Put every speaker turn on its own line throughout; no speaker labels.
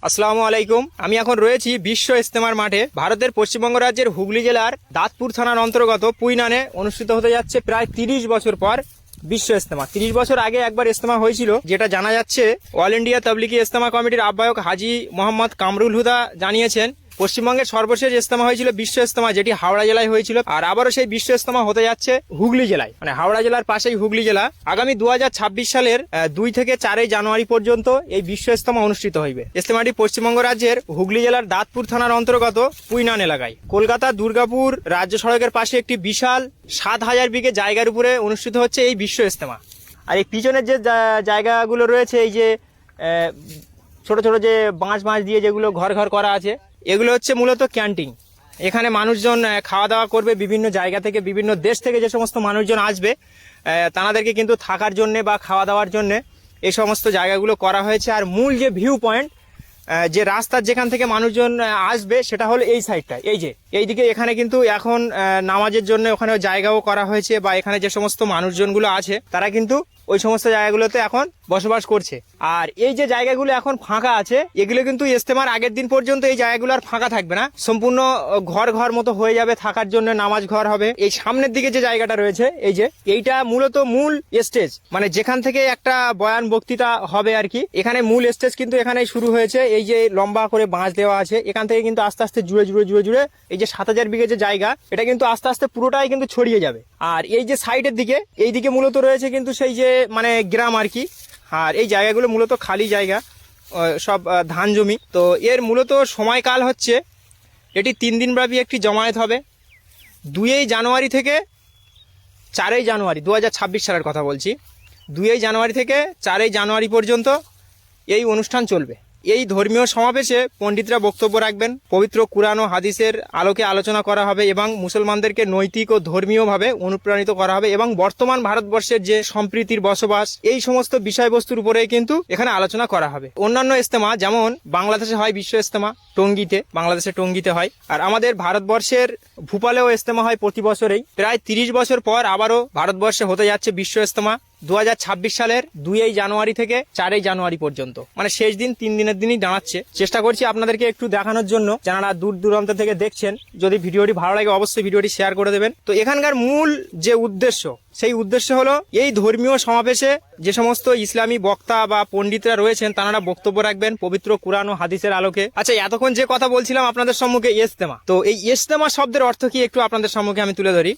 আসসালামু আলাইকুম। আমি এখন রয়েছি বিশ্ব ইজতেমার মাঠে। ভারতের পশ্চিমবঙ্গ রাজ্যের হুগলি জেলার দাঁতপুর থানার অন্তর্গত পুইনানে অনুষ্ঠিত হতে যাচ্ছে প্রায় 30 বছর পর বিশ্ব ইজতেমা। 30 বছর আগে একবার ইজতেমা হয়েছিল, যেটা জানা যাচ্ছে। অল ইন্ডিয়া তাবলিগি ইজতেমা কমিটির আহ্বায়ক হাজি মোহাম্মদ কামরুল হুদা জানিয়েছেন, পশ্চিমবঙ্গের সর্বশেষ ইজতেমা হয়েছিল বিশ্ব ইজতেমা, যেটি হাওড়া জেলায় হয়েছিল। আর আবারও সেই বিশ্ব ইজতেমা হতে যাচ্ছে হুগলি জেলায়, মানে হাওড়া জেলার পাশেই হুগলি জেলা। আগামী 2026 সালের 2 থেকে 4 জানুয়ারি পর্যন্ত এই বিশ্ব ইজতেমা অনুষ্ঠিত হইবে। ইজতেমাটি পশ্চিমবঙ্গ রাজ্যের হুগলি জেলার দাঁতপুর থানার অন্তর্গত পুইনান এলাকায় কলকাতা দুর্গাপুর রাজ্য সড়কের পাশে একটি বিশাল 7000 বিঘে জায়গার উপরে অনুষ্ঠিত হচ্ছে এই বিশ্ব ইজতেমা। আর এই পিছনের যে জায়গাগুলো রয়েছে, এই যে ছোট ছোট যে বাঁশ দিয়ে যেগুলো ঘর করা আছে, এগুলো হচ্ছে মূলত ক্যান্টিন। এখানে মানুষজন খাওয়া দাওয়া করবে। বিভিন্ন জায়গা থেকে, বিভিন্ন দেশ থেকে যে সমস্ত মানুষজন আসবে, তাদেরকে কিন্তু থাকার জন্য বা খাওয়া দাওয়ার জন্য এই সমস্ত জায়গাগুলো করা হয়েছে। আর মূল যে ভিউ পয়েন্ট, যে রাস্তার যেখান থেকে মানুষজন আসবে, সেটা হলো এই সাইডটা। এই যে এইদিকে এখানে কিন্তু এখন নামাজের জন্য ওখানে জায়গাও করা হয়েছে, বা এখানে যে সমস্ত মানুষজনগুলো আছে তারা কিন্তু ওই সমস্ত জায়গাগুলোতে এখন বসবাস করছে। আর এই যে জায়গাগুলো এখন ফাঁকা আছে, এগুলো কিন্তু ইজতেমার আগের দিন পর্যন্ত এই জায়গাগুলো আর ফাঁকা থাকবে না, সম্পূর্ণ ঘর মতো হয়ে যাবে, থাকার জন্য নামাজ ঘর হবে। এই সামনের দিকে যে জায়গাটা রয়েছে, এই যে এইটা মূলত মূল স্টেজ, মানে যেখান থেকে একটা বয়ান বক্তৃতা হবে আর কি। এখানে মূল স্টেজ কিন্তু এখানে শুরু হয়েছে। এই যে লম্বা করে বাঁশ দেওয়া আছে, এখান থেকে কিন্তু আস্তে আস্তে জুড়ে এই যে 7000 বিঘে যে জায়গা, এটা কিন্তু আস্তে আস্তে পুরোটাই কিন্তু ছড়িয়ে যাবে। আর এই যে সাইডের দিকে, এই দিকে মূলত রয়েছে কিন্তু সেই যে মানে গ্রাম আর কি। আর এই জায়গাগুলো মূলত খালি জায়গা, সব ধান জমি। তো এর মূলত সময়কাল হচ্ছে, এটি 3 দিনব্যাপী একটি জমায়েত হবে। 2 জানুয়ারি থেকে 4 জানুয়ারি 2026 সালের কথা বলছি। 2 জানুয়ারি থেকে 4 জানুয়ারি পর্যন্ত এই অনুষ্ঠান চলবে। এই ধর্মীয় সমাবেশে পণ্ডিতরা বক্তব্য রাখবেন, পবিত্র কুরআন ও হাদিসের আলোকে আলোচনা করা হবে এবং মুসলমানদেরকে নৈতিক ও ধর্মীয়ভাবে অনুপ্রাণিত করা হবে, এবং বর্তমান ভারতবর্ষের যে সম্প্রীতির বসবাস, এই সমস্ত বিষয়বস্তুর উপরে কিন্তু এখানে আলোচনা করা হবে। অন্যান্য ইজতেমা যেমন বাংলাদেশে হয় বিশ্ব ইজতেমা টঙ্গীতে, বাংলাদেশে টঙ্গীতে হয়, আর আমাদের ভারতবর্ষের ভূপালেও ইজতেমা হয় প্রতি বছরেই। প্রায় 30 বছর পর আবারও ভারতবর্ষে হতে যাচ্ছে বিশ্ব ইজতেমা 2026 সালের 2 জানুয়ারি থেকে 4 জানুয়ারি পর্যন্ত, মানে শেষ দিন, 3 দিনের দিনই দাঁড়াচ্ছে। চেষ্টা করছি আপনাদেরকে একটু দেখানোর জন্য, যারা দূর দূরান্ত থেকে দেখছেন। যদি ভিডিওটি ভালো লাগে অবশ্যই ভিডিওটি শেয়ার করে দেবেন। তো এখানকার মূল যে উদ্দেশ্য, সেই উদ্দেশ্য হলো এই ধর্মীয় সমাবেশে যে সমস্ত ইসলামী বক্তা বা পণ্ডিতরা রয়েছেন, তারা বক্তব্য রাখবেন পবিত্র কুরআন ও হাদিসের আলোকে। আচ্ছা, এতক্ষণ যে কথা বলছিলাম আপনাদের সম্মুখে ইজতেমা, তো এই ইজতেমা শব্দের অর্থ কি একটু আপনাদের সম্মুখে আমি তুলে ধরি।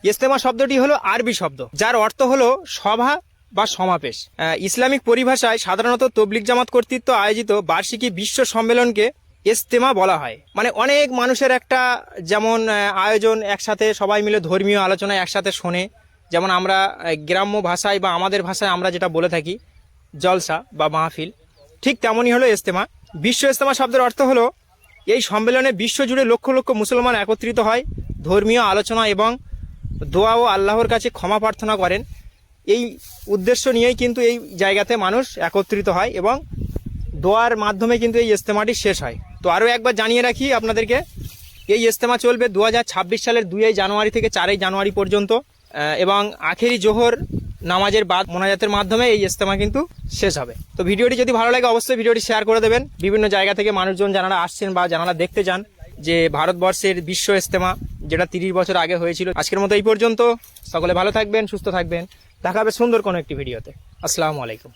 ইজতেমা শব্দটি হলো আরবি শব্দ, যার অর্থ হলো সভা বা সমাবেশ। ইসলামিক পরিভাষায় সাধারণত তবলিগ জামাত কর্তৃত্ব আয়োজিত বার্ষিকী বিশ্ব সম্মেলনকে ইজতেমা বলা হয়। মানে অনেক মানুষের একটা যেমন আয়োজন, একসাথে সবাই মিলে ধর্মীয় আলোচনা একসাথে শোনে। যেমন আমরা গ্রাম্য ভাষায় বা আমাদের ভাষায় আমরা যেটা বলে থাকি জলসা বা মাহফিল, ঠিক তেমনই হলো ইজতেমা। বিশ্ব ইজতেমা শব্দের অর্থ হলো এই সম্মেলনে বিশ্বজুড়ে লক্ষ লক্ষ মুসলমান একত্রিত হয়, ধর্মীয় আলোচনা এবং দোয়া ও আল্লাহর কাছে ক্ষমা প্রার্থনা করেন। এই উদ্দেশ্য নিয়েই কিন্তু এই জায়গাতে মানুষ একত্রিত হয়, এবং দোয়ার মাধ্যমে কিন্তু এই ইজতেমাটি শেষ হয়। তো আরও একবার জানিয়ে রাখি আপনাদেরকে, এই ইজতেমা চলবে 2026 সালের 2 জানুয়ারি থেকে 4 জানুয়ারি পর্যন্ত, এবং আখেরি জোহর নামাজের বাদ মোনাজাতের মাধ্যমে এই ইজতেমা কিন্তু শেষ হবে। তো ভিডিওটি যদি ভালো লাগে অবশ্যই ভিডিওটি শেয়ার করে দেবেন। বিভিন্ন জায়গা থেকে মানুষজন যারা আসছেন বা যারা দেখতে চান যে ভারতবর্ষের বিশ্ব ইজতেমা, যেটা 30 বছর আগে হয়েছিল। আজকের মতো এই পর্যন্ত। সকলে ভালো থাকবেন, সুস্থ থাকবেন। দেখা হবে সুন্দর কোনো একটি ভিডিওতে। আসসালামু আলাইকুম।